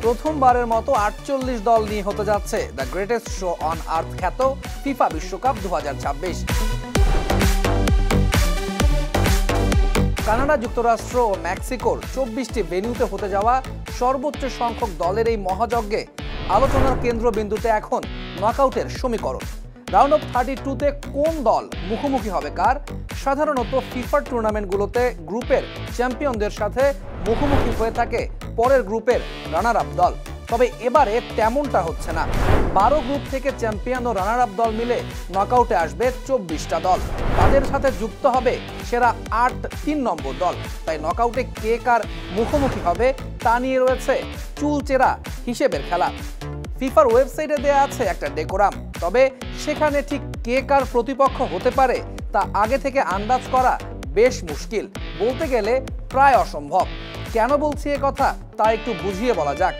প্রথমবারের মতো 48 দল নিয়ে হতে যাচ্ছে the greatest show on earth খ্যাত ফিফা বিশ্বকাপ 2026। কানাডা, যুক্তরাষ্ট্র ও মেক্সিকোর 24টি ভেন্যুতে হতে যাওয়া সর্বোচ্চ সংখ্যক দলের এই মহাযজ্ঞে আলোচনার কেন্দ্রবিন্দুতে এখন নকআউটের সমীকরণ। রাউন্ড অফ 32-তে কোন দল মুখোমুখি হবে কার? সাধারণত ফিফার টুর্নামেন্টগুলোতে গ্রুপের চ্যাম্পিয়নদের সাথে মুখোমুখি হয়ে থাকে পরের গ্রুপের রানার আপ দল, তবে এবারে তেমনটা হচ্ছে না। 12 গ্রুপ থেকে চ্যাম্পিয়ন ও রানার আপ দল মিলে নকআউটে আসবে 24টা দল, তাদের সাথে যুক্ত হবে সেরা 3 নম্বর দল। তাই নকআউটে কে কার মুখোমুখি হবে তা নিয়ে রয়েছে চুলচেরা হিসেবের খেলা। ফিফার ওয়েবসাইটে দেয়া আছে একটা ডেকোরাম, তবে সেখানে ঠিক কে কার প্রতিপক্ষ হতে পারে তা আগে থেকে আন্দাজ করা বেশ মুশকিল, বলতে গেলে প্রায় অসম্ভব। কেন বলছি এ কথা তা একটু বুঝিয়ে বলা যাক।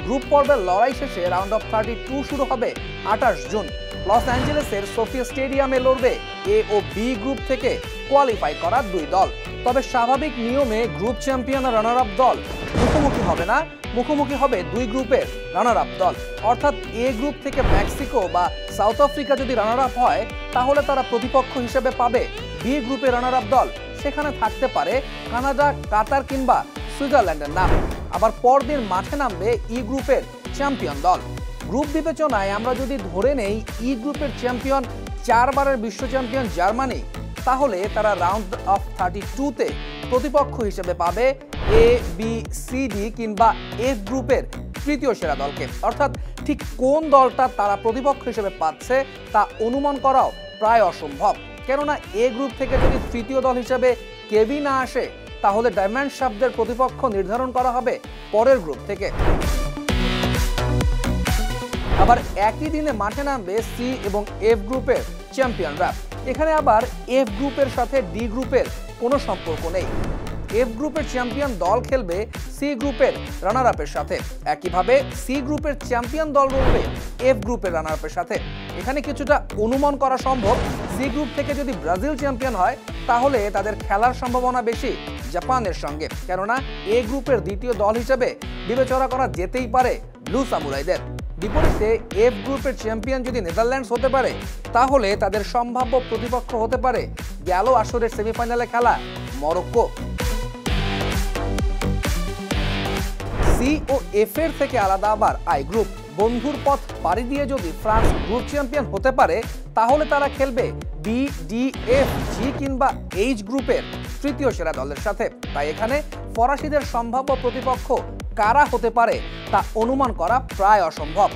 গ্রুপ পর্বের লড়াই শেষে রাউন্ড অফ 32 শুরু হবে 28 জুন। লস অ্যাঞ্জেলেসের সোফিয়া স্টেডিয়ামে লড়বে এ ও বি গ্রুপ থেকে কোয়ালিফাই করা 2 দল। তবে স্বাভাবিক নিয়মে গ্রুপ চ্যাম্পিয়ন আর রানার আপ দল মুখোমুখি হবে না, মুখোমুখি হবে 2 গ্রুপের রানার আপ দল। অর্থাৎ এ গ্রুপ থেকে মেক্সিকো বা সাউথ আফ্রিকা যদি রানার আপ হয় তাহলে তারা প্রতিপক্ষ হিসেবে পাবে বি গ্রুপের রানার আপ দল। সেখানে থাকতে পারে কানাডা, কাতার কিংবা সুইজারল্যান্ডের নাম। আবার পরদিন মাঠে নামবে ই গ্রুপের চ্যাম্পিয়ন দল। গ্রুপ বিবেচনায় আমরা যদি ধরে নেই ই গ্রুপের চ্যাম্পিয়ন 4 বারের বিশ্ব চ্যাম্পিয়ন জার্মানি, তাহলে তারা রাউন্ড অফ 32-তে প্রতিপক্ষ হিসেবে পাবে এ, বি, সি, ডি কিংবা এফ গ্রুপের তৃতীয় সেরা দলকে। অর্থাৎ ঠিক কোন দলটা তারা প্রতিপক্ষ হিসেবে পাচ্ছে তা অনুমান করাও প্রায় অসম্ভব, কেননা এ গ্রুপ থেকে যদি তৃতীয় দল হিসেবে কেভি না আসে তাহলে ডায়মন্ড শাফদের প্রতিপক্ষ নির্ধারণ করা হবে পরের গ্রুপ থেকে। আবার একই দিনে মাঠে নামবে সি এবং এফ গ্রুপের চ্যাম্পিয়নরা। এখানে আবার এফ গ্রুপের সাথে ডি গ্রুপের কোনো সম্পর্ক নেই। এফ গ্রুপের চ্যাম্পিয়ন দল খেলবে সি গ্রুপের রানার আপের সাথে, একইভাবে সি গ্রুপের চ্যাম্পিয়ন দল লড়বে এফ গ্রুপের রানার আপের সাথে। এখানে কিছুটা অনুমান করা সম্ভব, সি গ্রুপ থেকে যদি ব্রাজিল চ্যাম্পিয়ন হয় তাহলে তাদের খেলার সম্ভাবনা বেশি জাপানের সঙ্গে, কেননা এ গ্রুপের দ্বিতীয় দল হিসেবে বিবেচনা করা যেতেই পারে ব্লু সামুরাইদের। বিপরীতে এফ গ্রুপের চ্যাম্পিয়ন যদি নেদারল্যান্ডস হতে পারে তাহলে তাদের সম্ভাব্য প্রতিপক্ষ হতে পারে গেল আসরের সেমিফাইনালে খেলা মরক্কো। সি ও এফ এর থেকে আলাদা আবার আই গ্রুপ। বন্ধুর পথ পাড়ি দিয়ে যদি ফ্রান্স গ্রুপ চ্যাম্পিয়ন হতে পারে তাহলে তারা খেলবে বি, ডি, এফ, জি কিংবা এইচ গ্রুপের তৃতীয় সেরা দলের সাথে। তাই এখানে ফরাসিদের সম্ভাব্য প্রতিপক্ষ কারা হতে পারে তা অনুমান করা প্রায় অসম্ভব।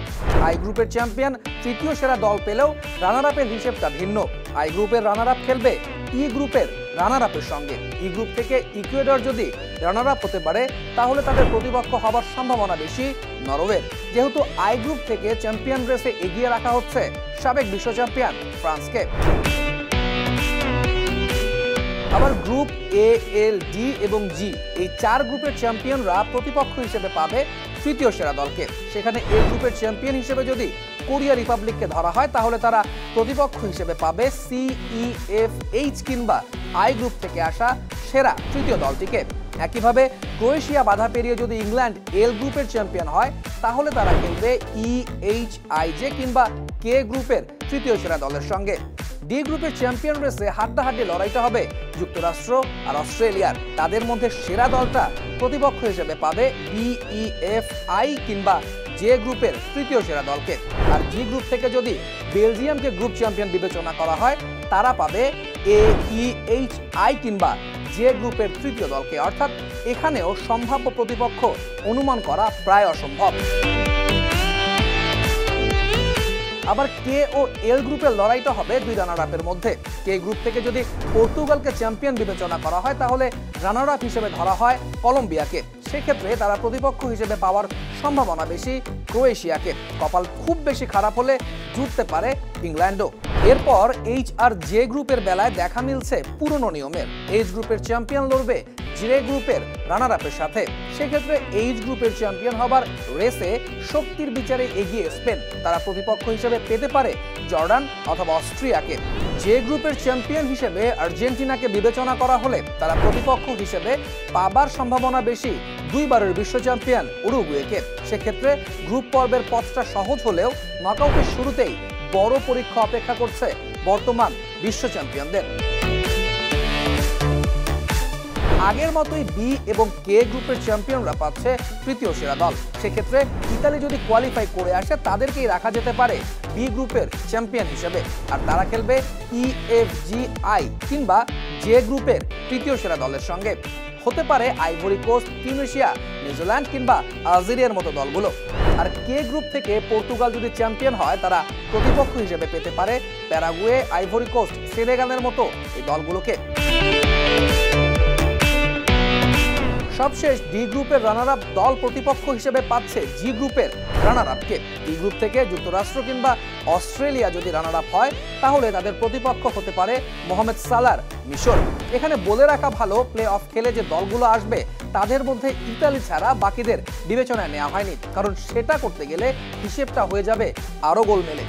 আই গ্রুপের চ্যাম্পিয়ন তৃতীয় সেরা দল পেলেও রানার আপের হিসেবটা ভিন্ন। আই গ্রুপের রানার আপ খেলবে ই গ্রুপের রানার আপের সঙ্গে। ই গ্রুপ থেকে ইকুয়েডর যদি রানার আপ হতে পারে তাহলে তাদের প্রতিপক্ষ হবার সম্ভাবনা বেশি নরওয়ের, যেহেতু আই গ্রুপ থেকে চ্যাম্পিয়ন রেসে এগিয়ে রাখা হচ্ছে সাবেক বিশ্ব চ্যাম্পিয়ন ফ্রান্সকে। আবার গ্রুপ এ, এল, ডি এবং জি এই 4 গ্রুপের চ্যাম্পিয়নরা প্রতিপক্ষ হিসেবে পাবে তৃতীয় সেরা দলকে। সেখানে এ গ্রুপের চ্যাম্পিয়ন হিসেবে যদি কোরিয়া রিপাবলিককে ধরা হয় তাহলে তারা প্রতিপক্ষ হিসেবে পাবে সি, ই, এফ, এইচ কিংবা আই গ্রুপ থেকে আসা সেরা তৃতীয় দলটিকে। একইভাবে ক্রোয়েশিয়া বাধা পেরিয়ে যদি ইংল্যান্ড এল গ্রুপের চ্যাম্পিয়ন হয় তাহলে তারা খেলবে ই, এইচ, আই, জে কিংবা কে গ্রুপের তৃতীয় সেরা দলের সঙ্গে। ডি গ্রুপের চ্যাম্পিয়ন রেসে হাড্ডাহাড্ডি লড়াইটা হবে যুক্তরাষ্ট্র আর অস্ট্রেলিয়ার। তাদের মধ্যে সেরা দলটা প্রতিপক্ষ হিসেবে পাবে বি, ই, এফ, আই কিংবা জে গ্রুপের তৃতীয় সেরা দলকে। আর জি গ্রুপ থেকে যদি বেলজিয়ামকে গ্রুপ চ্যাম্পিয়ন বিবেচনা করা হয় তারা পাবে এ, ই, এইচ, আই কিংবা জে গ্রুপের তৃতীয় দলকে। অর্থাৎ এখানেও সম্ভাব্য প্রতিপক্ষ অনুমান করা প্রায় অসম্ভব। আবার কে ও এল গ্রুপের লড়াইটা হবে 2 রানার আপের মধ্যে। কে গ্রুপ থেকে যদি পর্তুগালকে চ্যাম্পিয়ন বিবেচনা করা হয় তাহলে রানার আপ হিসেবে ধরা হয় কলম্বিয়াকে। সেক্ষেত্রে তারা প্রতিপক্ষ হিসেবে পাওয়ার সম্ভাবনা বেশি ক্রোয়েশিয়াকে। কপাল খুব বেশি খারাপ হলে জুটতে পারে ইংল্যান্ডও। এরপর এইচ আর জে গ্রুপের বেলায় দেখা মিলছে পুরনো নিয়মের। এইচ গ্রুপের চ্যাম্পিয়ন লড়বে জে গ্রুপের রানার আপের সাথে। সেক্ষেত্রে এইচ গ্রুপের চ্যাম্পিয়ন হবার রেসে শক্তির বিচারে এগিয়ে স্পেন। তারা প্রতিপক্ষ হিসেবে পেতে পারে জর্ডান অথবা অস্ট্রিয়াকে। যে গ্রুপের চ্যাম্পিয়ন হিসেবে আর্জেন্টিনাকে বিবেচনা করা হলে তারা প্রতিপক্ষ হিসেবে পাবার সম্ভাবনা বেশি দুইবারের বিশ্ব চ্যাম্পিয়ন উরুগুয়েকে। সেক্ষেত্রে গ্রুপ পর্বের পথটা সহজ হলেও নকআউটের শুরুতেই বড় পরীক্ষা অপেক্ষা করছে বর্তমান বিশ্ব চ্যাম্পিয়নদের। আগের মতোই বি এবং কে গ্রুপের চ্যাম্পিয়নরা পাচ্ছে তৃতীয় সেরা দল। সেক্ষেত্রে ইতালি যদি কোয়ালিফাই করে আসে তাদেরকেই রাখা যেতে পারে বি গ্রুপের চ্যাম্পিয়ন হিসেবে, আর তারা খেলবে EFGI কিংবা জে গ্রুপের তৃতীয় সেরা দলের সঙ্গে। হতে পারে আইভরি কোস্ট, টিউনিশিয়া, নিউজিল্যান্ড কিংবা আলজেরিয়ার মতো দলগুলো। আর কে গ্রুপ থেকে পর্তুগাল যদি চ্যাম্পিয়ন হয় তারা প্রতিপক্ষ হিসেবে পেতে পারে প্যারাগুয়ে, আইভরি কোস্ট, সেনেগালের মতো এই দলগুলোকে। সবশেষ ডি গ্রুপের রানার আপ দল প্রতিপক্ষ হিসেবে পাচ্ছে জি গ্রুপের রানার আপকে। ডি গ্রুপ থেকে যুক্তরাষ্ট্র কিংবা অস্ট্রেলিয়া যদি রানার আপ হয় তাহলে তাদের প্রতিপক্ষ হতে পারে মোহামেদ সালার মিশর। এখানে বলে রাখা ভালো, প্লে অফ খেলে যে দলগুলো আসবে তাদের মধ্যে ইতালি ছাড়া বাকিদের বিবেচনায় নেওয়া হয়নি, কারণ সেটা করতে গেলে হিসেবটা হয়ে যাবে আরো গোলমেলে।